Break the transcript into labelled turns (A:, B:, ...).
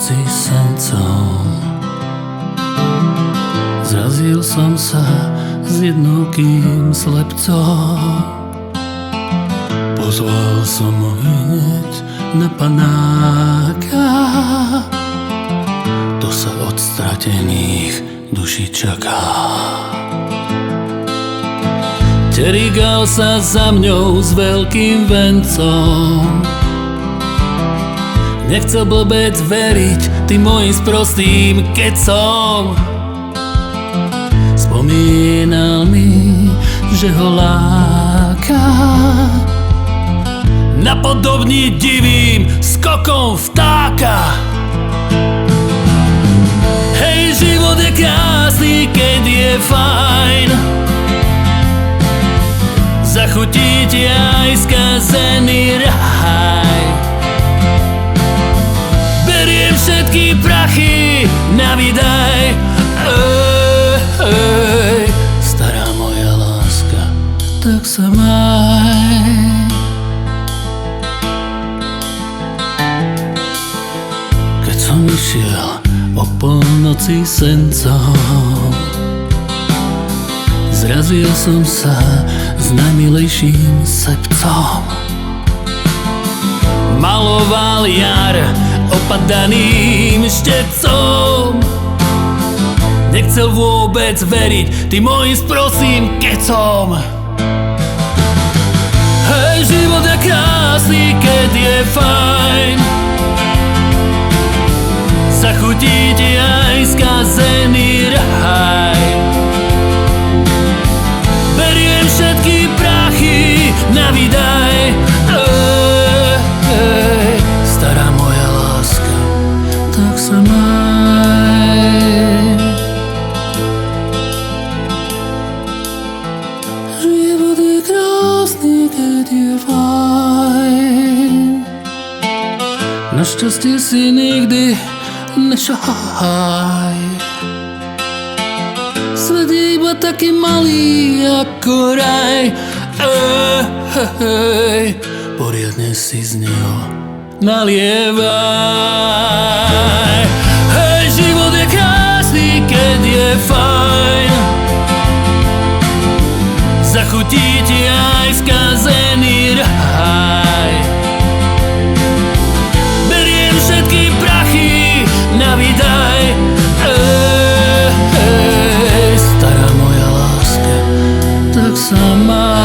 A: noci sencom. Zrazil som sa s jednokým slepcom. Pozval som ho hneď na panáka. To sa od stratených duší čaká. Terigal sa za mňou s veľkým vencom. Nechcel blbec veriť tým mojim sprostým kecom. Spomínal mi, že ho láka napodobniť divým skokom vtáka. Hej, život je krásny, keď je fajn. Zachutí ti aj skazený raj. Beriem všetky prachy na výdaj. Stará moja láska, tak sa maj. Keď som išiel o polnoci sencom, zrazil som sa s najmilejším slepcom. Maloval jar opadaným štecom. Nechcel vôbec veriť tým mojim sprostým kecom. Hej, život je krásny, keď je fajn. Zachutí ti aj skazený raj. Beriem všetky prachy na výdaj. Stará moja láska, tak sa maj. Život je krásny, keď je fajn. Našťastie si nikdy nešahaj. Svet je iba taký malý ako raj. Poriadne si z neho nalievaj. Hej, život je krásny, keď je fajn. Zachutí ti aj skazený raj. Beriem všetky prachy na výdaj. Stará moja láska, tak sa má.